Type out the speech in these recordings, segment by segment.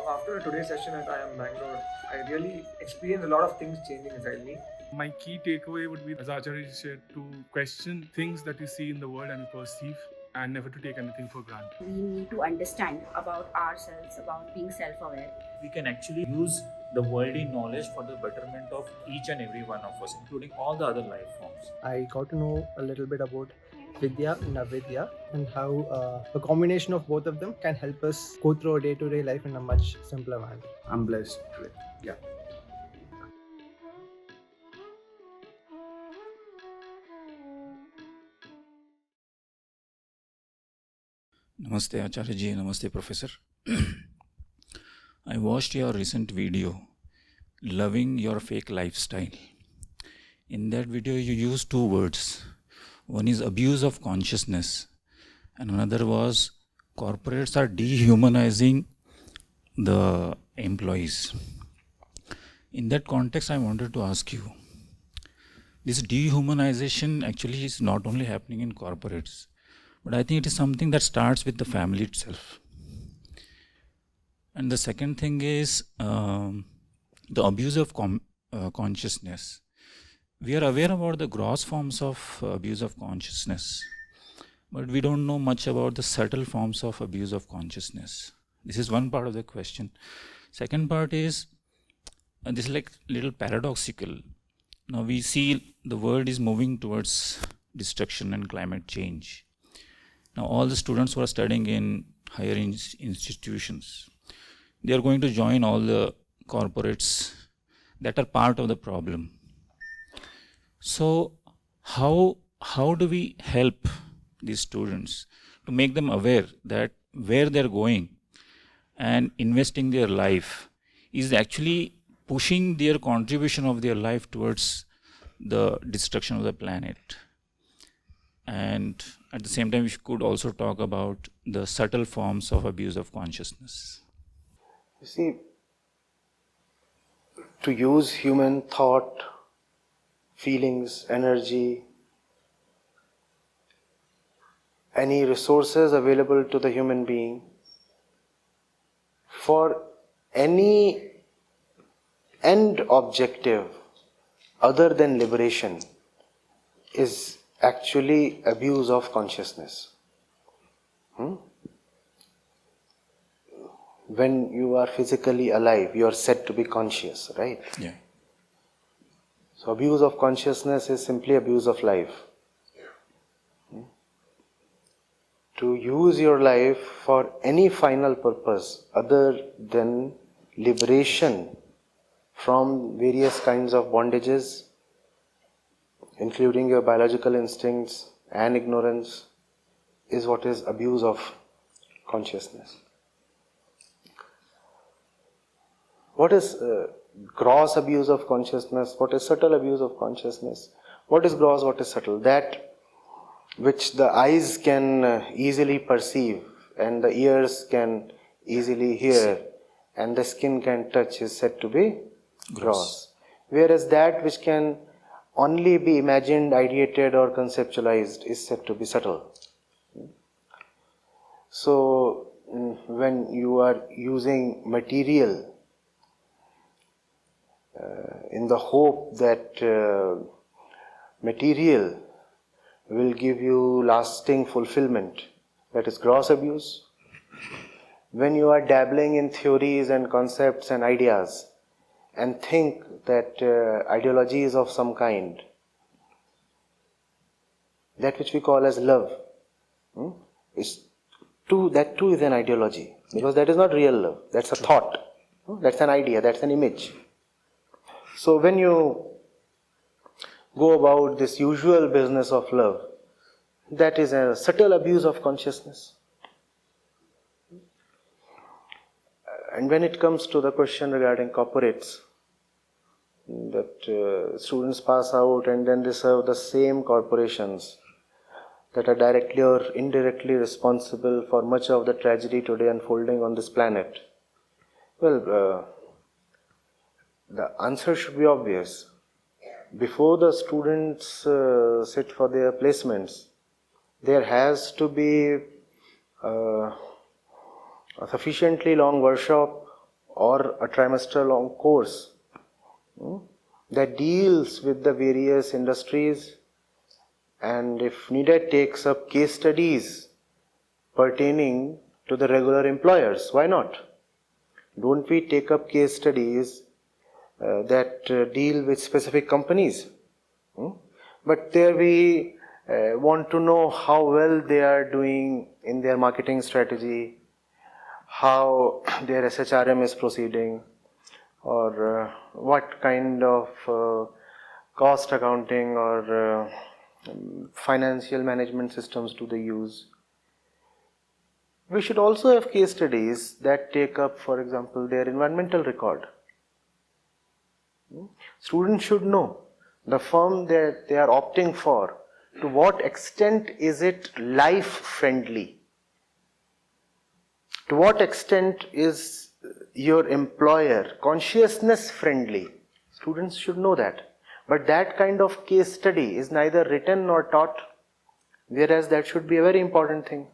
After today's session at IIM Bangalore, I really experienced a lot of things changing inside me. My key takeaway would be, as Acharya said, to question things that you see in the world and you perceive, and never to take anything for granted. We need to understand about ourselves, about being self-aware. We can actually use the worldly knowledge for the betterment of each and every one of us, including all the other life forms. I got to know a little bit about Vidya and Avidya and how a combination of both of them can help us go through our day-to-day life in a much simpler manner. I'm blessed with, yeah. Namaste Acharya ji, Namaste Professor. I watched your recent video, Loving Your Fake Lifestyle. In that video you used two words. One is abuse of consciousness and another was corporates are dehumanizing the employees. In that context, I wanted to ask you, this dehumanization actually is not only happening in corporates, but I think it is something that starts with the family itself. And the second thing is the abuse of consciousness. We are aware about the gross forms of abuse of consciousness, but we don't know much about the subtle forms of abuse of consciousness. This is one part of the question. Second part is, this is like little paradoxical. Now we see the world is moving towards destruction and climate change. Now all the students who are studying in higher institutions, they are going to join all the corporates that are part of the problem. So how do we help these students to make them aware that where they're going and investing their life is actually pushing their contribution of their life towards the destruction of the planet? And at the same time, we could also talk about the subtle forms of abuse of consciousness. You see, to use human thought, feelings, energy, any resources available to the human being for any end objective other than liberation is actually abuse of consciousness. When you are physically alive, you are said to be conscious, right? Yeah. So abuse of consciousness is simply abuse of life. To use your life for any final purpose other than liberation from various kinds of bondages, including your biological instincts and ignorance, is what is abuse of consciousness. What is gross abuse of consciousness? What is subtle abuse of consciousness? What is gross, what is subtle? That which the eyes can easily perceive and the ears can easily hear and the skin can touch is said to be gross. Whereas that which can only be imagined, ideated or conceptualized is said to be subtle. So when you are using material in the hope that material will give you lasting fulfillment, that is gross abuse. When you are dabbling in theories and concepts and ideas and think that ideologies of some kind, that which we call as love, that too is an ideology, because that is not real love, that's a thought, that's an idea, that's an image. So when you go about this usual business of love, that is a subtle abuse of consciousness. And when it comes to the question regarding corporates, that students pass out and then they serve the same corporations that are directly or indirectly responsible for much of the tragedy today unfolding on this planet. Well, the answer should be obvious. Before the students sit for their placements, there has to be a sufficiently long workshop or a trimester long course that deals with the various industries and if needed takes up case studies pertaining to the regular employers. Why not? Don't we take up case studies that deal with specific companies? But there we want to know how well they are doing in their marketing strategy, how their SHRM is proceeding, or what kind of cost accounting or financial management systems do they use. We should also have case studies that take up, for example, their environmental record. Students should know the firm that they are opting for, to what extent is it life friendly? To what extent is your employer consciousness friendly? Students should know that. But that kind of case study is neither written nor taught, whereas that should be a very important thing.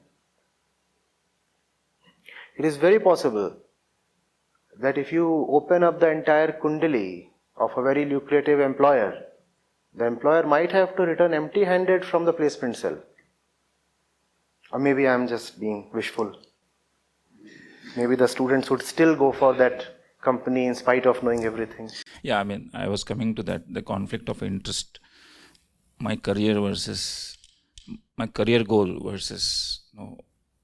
It is very possible that if you open up the entire kundali of a very lucrative employer, the employer might have to return empty-handed from the placement cell. Or maybe I am just being wishful. Maybe the students would still go for that company in spite of knowing everything. Yeah, I mean, I was coming to that, the conflict of interest, my career versus my career goal versus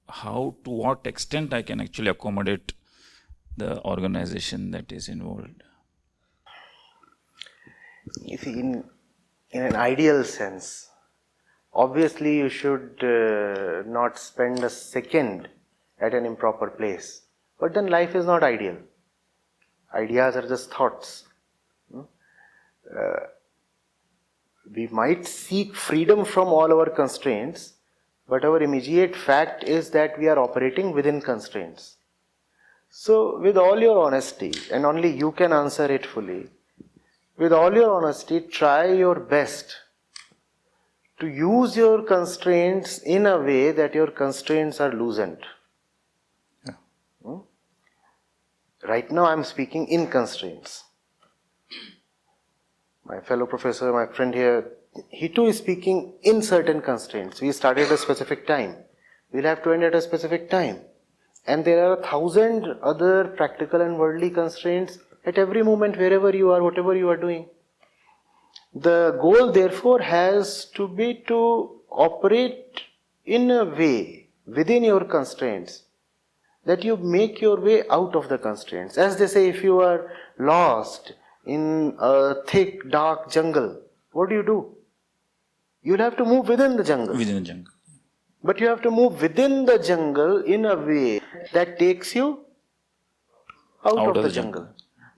how, to what extent I can actually accommodate the organization that is involved. You see, in an ideal sense, obviously you should not spend a second at an improper place. But then life is not ideal. Ideas are just thoughts. We might seek freedom from all our constraints, but our immediate fact is that we are operating within constraints. So, with all your honesty, and only you can answer it fully, with all your honesty, try your best to use your constraints in a way that your constraints are loosened. Right now I am speaking in constraints. My fellow professor, my friend here, he too is speaking in certain constraints. We started at a specific time. We'll have to end at a specific time. And there are 1,000 other practical and worldly constraints at every moment, wherever you are, whatever you are doing. The goal therefore has to be to operate in a way within your constraints that you make your way out of the constraints. As they say, if you are lost in a thick, dark jungle, what do? You'll have to move within the jungle. Within the jungle. But you have to move within the jungle in a way that takes you out of the jungle.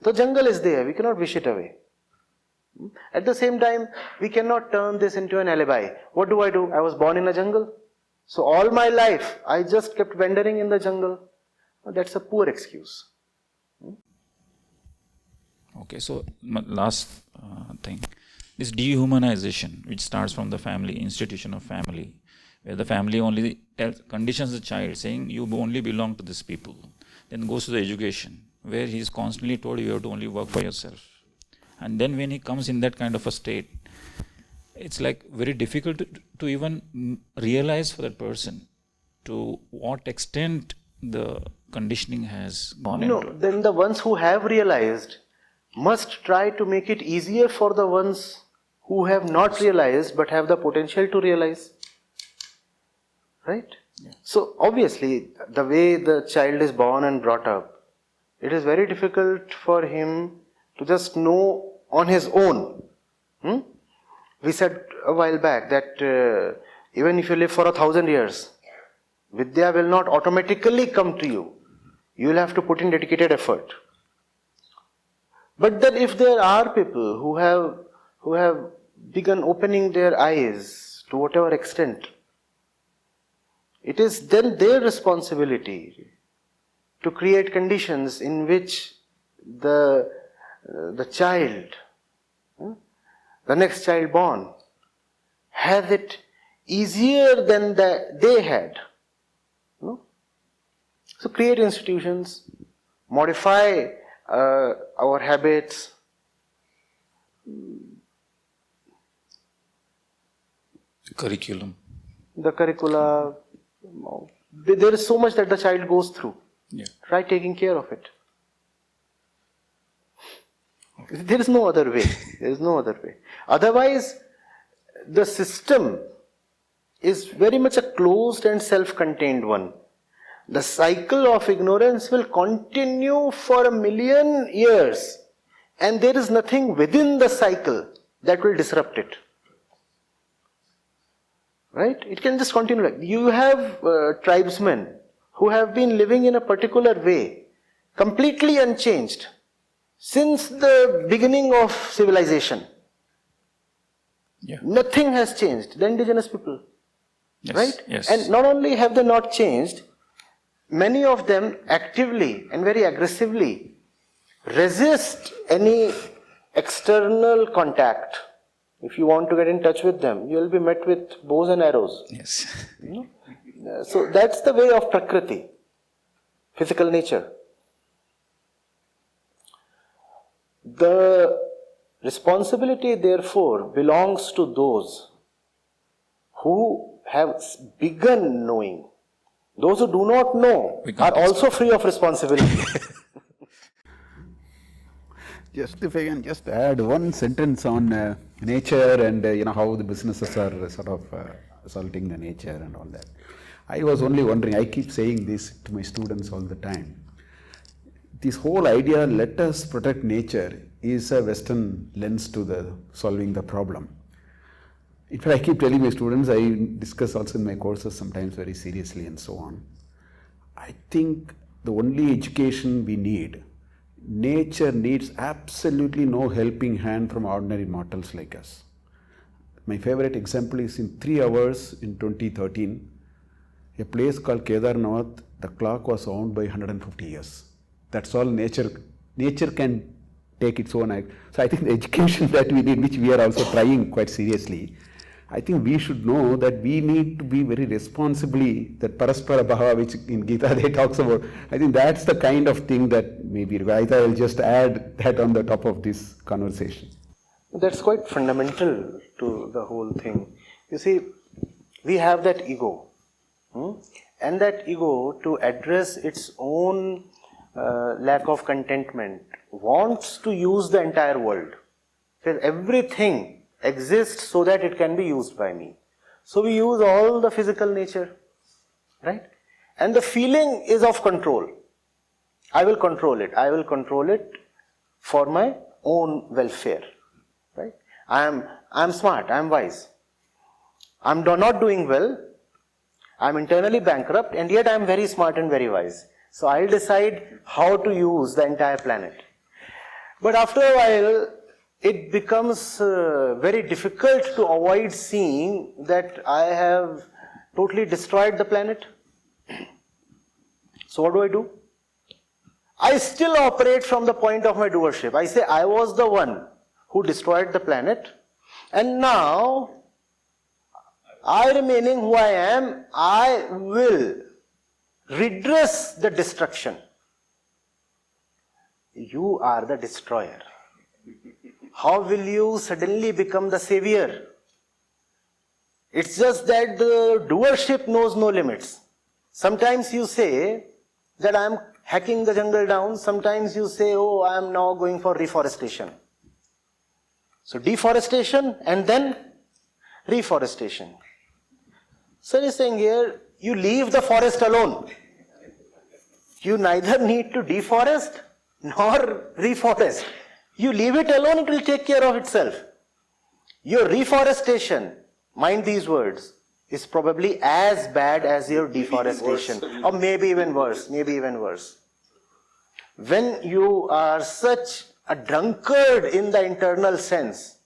The jungle is there, we cannot wish it away. At the same time, we cannot turn this into an alibi. What do? I was born in a jungle. So all my life, I just kept wandering in the jungle. That's a poor excuse. Okay, so last thing, this dehumanization, which starts from the family, institution of family, where the family only conditions the child, saying you only belong to these people. Then goes to the education, where he is constantly told you have to only work for yourself. And then when he comes in that kind of a state, it's like very difficult to even realize for that person to what extent the conditioning has gone into. Then the ones who have realized must try to make it easier for the ones who have not realized but have the potential to realize. Right? Yeah. So obviously, the way the child is born and brought up, it is very difficult for him to just know on his own. We said a while back that even if you live for 1,000 years, Vidya will not automatically come to you. You will have to put in dedicated effort. But then if there are people who have begun opening their eyes to whatever extent, it is then their responsibility to create conditions in which the child, the next child born, has it easier than they had. So create institutions, modify our habits. Curriculum. The curricula, there is so much that the child goes through. Yeah. Try taking care of it. There is no other way. There is no other way. Otherwise, the system is very much a closed and self-contained one. The cycle of ignorance will continue for 1,000,000 years, and there is nothing within the cycle that will disrupt it. Right? It can just continue. You have tribesmen who have been living in a particular way, completely unchanged, since the beginning of civilization. Yeah. Nothing has changed. The indigenous people. Yes. Right? Yes. And not only have they not changed, many of them actively and very aggressively resist any external contact. If you want to get in touch with them, you will be met with bows and arrows. Yes. So that's the way of Prakriti, physical nature. The responsibility, therefore, belongs to those who have begun knowing. Those who do not know are also free of responsibility. Just if I can just add one sentence on nature and how the businesses are sort of assaulting the nature and all that. I was only wondering, I keep saying this to my students all the time. This whole idea, let us protect nature, is a Western lens to the solving the problem. In fact, I keep telling my students, I discuss also in my courses sometimes very seriously and so on. I think the only education we need, nature needs absolutely no helping hand from ordinary mortals like us. My favorite example is in 3 hours in 2013, a place called Kedarnath, the clock was owned by 150 years. That's all nature can take its own act. So I think the education that we need, which we are also trying quite seriously, I think we should know that we need to be very responsibly, that Paraspara Bhava, which in Gita they talks about, I think that's the kind of thing that maybe, I will just add that on the top of this conversation. That's quite fundamental to the whole thing. You see, we have that ego. And that ego, to address its own lack of contentment, wants to use the entire world. Because everything exists so that it can be used by me. So we use all the physical nature, right? And the feeling is of control. I will control it. I will control it for my own welfare, right? I am smart. I am wise. I am not doing well. I am internally bankrupt, and yet I am very smart and very wise. So I will decide how to use the entire planet. But after a while, it becomes very difficult to avoid seeing that I have totally destroyed the planet. So what do? I still operate from the point of my doership. I say I was the one who destroyed the planet, and now I remaining who I am, I will redress the destruction. You are the destroyer. How will you suddenly become the savior? It's just that the doership knows no limits. Sometimes you say that I am hacking the jungle down. Sometimes you say, oh, I am now going for reforestation. So deforestation and then reforestation. So he is saying here, you leave the forest alone. You neither need to deforest nor reforest. You leave it alone, it will take care of itself. Your reforestation, mind these words, is probably as bad as your deforestation, or maybe even worse, When you are such a drunkard in the internal sense,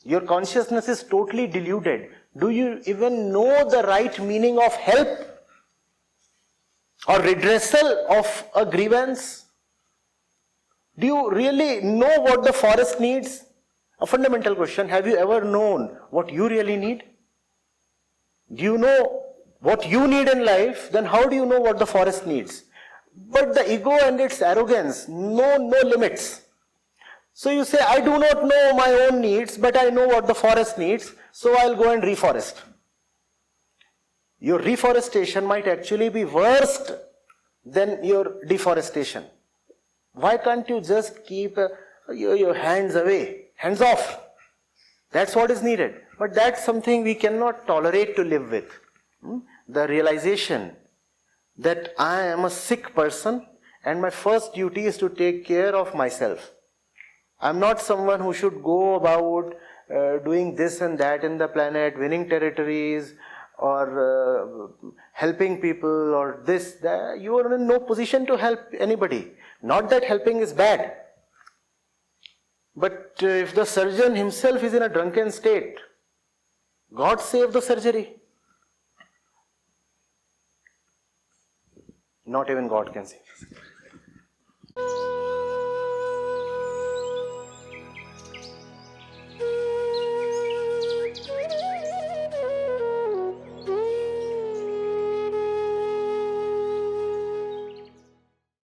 your consciousness is totally deluded. Do you even know the right meaning of help or redressal of a grievance? Do you really know what the forest needs? A fundamental question. Have you ever known what you really need? Do you know what you need in life? Then how do you know what the forest needs? But the ego and its arrogance know no limits. So you say, I do not know my own needs, but I know what the forest needs, so I'll go and reforest. Your reforestation might actually be worse than your deforestation. Why can't you just keep your hands away, hands off? That's what is needed. But that's something we cannot tolerate to live with. The realization that I am a sick person and my first duty is to take care of myself. I'm not someone who should go about doing this and that in the planet, winning territories or helping people or this, that. You are in no position to help anybody. Not that helping is bad. But if the surgeon himself is in a drunken state, God save the surgery. Not even God can save.